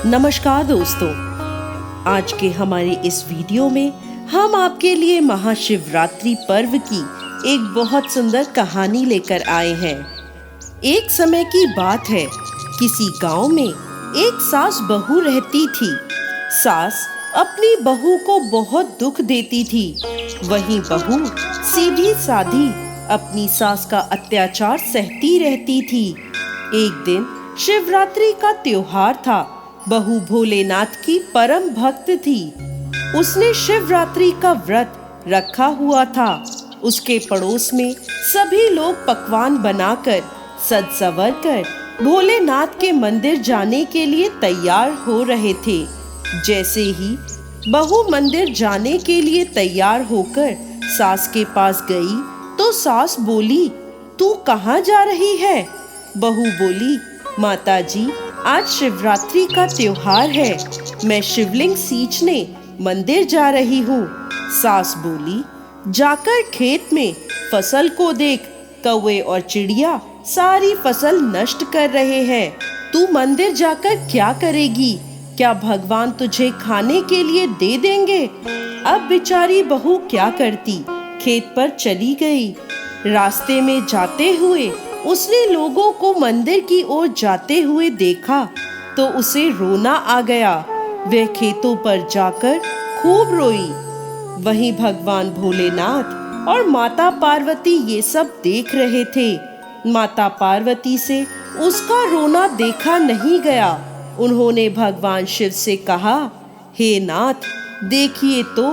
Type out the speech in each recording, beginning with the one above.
नमस्कार दोस्तों, आज के हमारे इस वीडियो में हम आपके लिए महाशिवरात्रि पर्व की एक बहुत सुंदर कहानी लेकर आए हैं। एक समय की बात है, किसी गांव में एक सास बहू रहती थी। सास अपनी बहू को बहुत दुख देती थी, वहीं बहू सीधी साधी अपनी सास का अत्याचार सहती रहती थी। एक दिन शिवरात्रि का त्योहार था। बहू भोलेनाथ की परम भक्त थी। उसने शिवरात्रि का व्रत रखा हुआ था। उसके पड़ोस में सभी लोग पकवान बनाकर सज संवर कर भोलेनाथ के मंदिर जाने के लिए तैयार हो रहे थे। जैसे ही बहू मंदिर जाने के लिए तैयार होकर सास के पास गई तो सास बोली, तू कहाँ जा रही है? बहू बोली, माताजी, आज शिवरात्रि का त्योहार है, मैं शिवलिंग सींचने मंदिर जा रही हूँ। सास बोली, जाकर खेत में फसल को देख, कौवे और चिड़िया सारी फसल नष्ट कर रहे हैं। तू मंदिर जाकर क्या करेगी? क्या भगवान तुझे खाने के लिए दे देंगे? अब बेचारी बहू क्या करती, खेत पर चली गई। रास्ते में जाते हुए उसने लोगों को मंदिर की ओर जाते हुए देखा तो उसे रोना आ गया। वह खेतों पर जाकर खूब रोई। वहीं भगवान भोलेनाथ और माता पार्वती ये सब देख रहे थे। माता पार्वती से उसका रोना देखा नहीं गया। उन्होंने भगवान शिव से कहा, हे नाथ, देखिए तो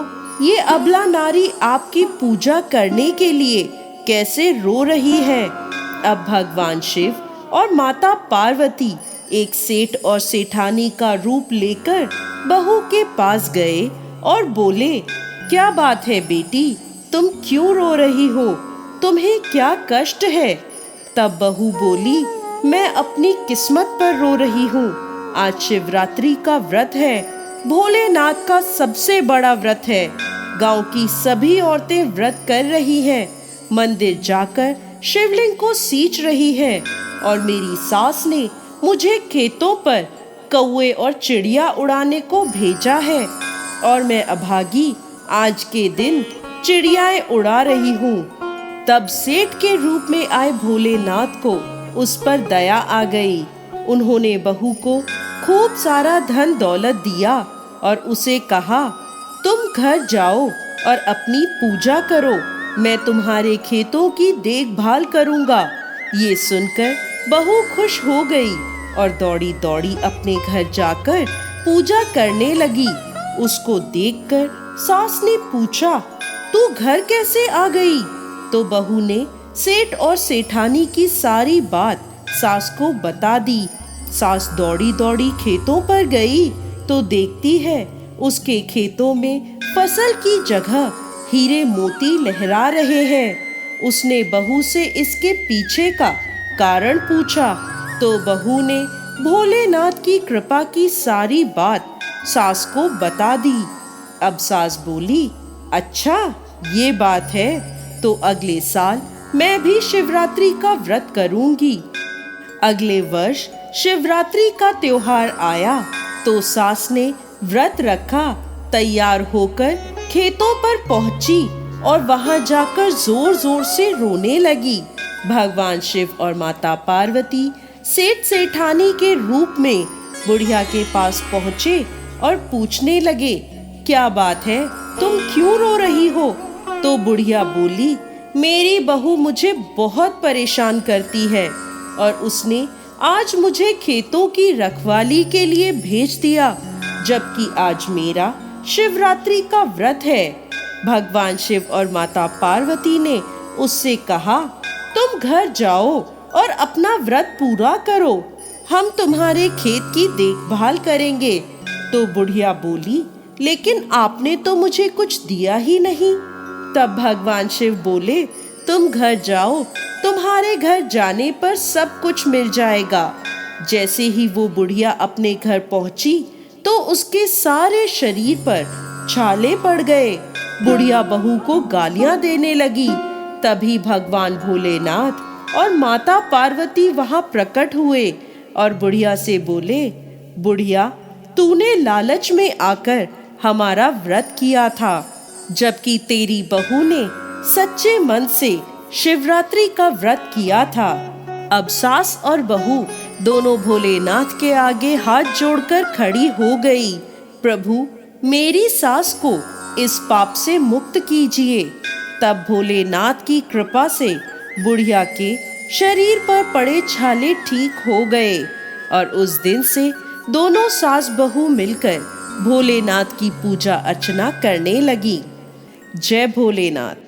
ये अबला नारी आपकी पूजा करने के लिए कैसे रो रही है। अब भगवान शिव और माता पार्वती एक सेठ और सेठानी का रूप लेकर बहू के पास गए और बोले, क्या बात है बेटी, तुम क्यों रो रही हो? तुम्हें क्या कष्ट है? तब बहू बोली, मैं अपनी किस्मत पर रो रही हूँ। आज शिवरात्रि का व्रत है, भोलेनाथ का सबसे बड़ा व्रत है। गांव की सभी औरतें व्रत कर रही हैं, मंदिर जाकर शिवलिंग को सींच रही है और मेरी सास ने मुझे खेतों पर कौवे और चिड़िया उड़ाने को भेजा है और मैं अभागी आज के दिन चिड़ियाएं उड़ा रही हूँ। तब सेठ के रूप में आए भोलेनाथ को उस पर दया आ गई। उन्होंने बहू को खूब सारा धन दौलत दिया और उसे कहा, तुम घर जाओ और अपनी पूजा करो, मैं तुम्हारे खेतों की देखभाल करूंगा। ये सुनकर बहू खुश हो गई और दौड़ी दौड़ी अपने घर जाकर पूजा करने लगी। उसको देखकर सास ने पूछा, तू घर कैसे आ गई? तो बहू ने सेठ और सेठानी की सारी बात सास को बता दी। सास दौड़ी दौड़ी खेतों पर गई तो देखती है उसके खेतों में फसल की जगह हीरे मोती लहरा रहे हैं। उसने बहू से इसके पीछे का कारण पूछा तो बहू ने भोलेनाथ की कृपा की सारी बात सास को बता दी। अब सास बोली, अच्छा ये बात है, तो अगले साल मैं भी शिवरात्रि का व्रत करूंगी। अगले वर्ष शिवरात्रि का त्योहार आया तो सास ने व्रत रखा, तैयार होकर खेतों पर पहुंची और वहां जाकर जोर जोर से रोने लगी। भगवान शिव और माता पार्वती सेठ सेठानी के रूप में बुढ़िया के पास पहुंचे और पूछने लगे, क्या बात है, तुम क्यों रो रही हो? तो बुढ़िया बोली, मेरी बहू मुझे बहुत परेशान करती है और उसने आज मुझे खेतों की रखवाली के लिए भेज दिया, जबकि आज मेरा शिवरात्रि का व्रत है। भगवान शिव और माता पार्वती ने उससे कहा, तुम घर जाओ और अपना व्रत पूरा करो, हम तुम्हारे खेत की देखभाल करेंगे। तो बुढ़िया बोली, लेकिन आपने तो मुझे कुछ दिया ही नहीं। तब भगवान शिव बोले, तुम घर जाओ, तुम्हारे घर जाने पर सब कुछ मिल जाएगा। जैसे ही वो बुढ़िया अपने घर पहुंची तो उसके सारे शरीर पर छाले पड़ गए। बुढ़िया बहू को गालियां देने लगी। तभी भगवान भोलेनाथ और माता पार्वती वहां प्रकट हुए और बुढ़िया से बोले, बुढ़िया, तूने लालच में आकर हमारा व्रत किया था, जबकि तेरी बहू ने सच्चे मन से शिवरात्रि का व्रत किया था। अब सास और बहू दोनों भोलेनाथ के आगे हाथ जोड़कर खड़ी हो गई। प्रभु, मेरी सास को इस पाप से मुक्त कीजिए। तब भोलेनाथ की कृपा से बुढ़िया के शरीर पर पड़े छाले ठीक हो गए और उस दिन से दोनों सास बहू मिलकर भोलेनाथ की पूजा अर्चना करने लगी। जय भोलेनाथ।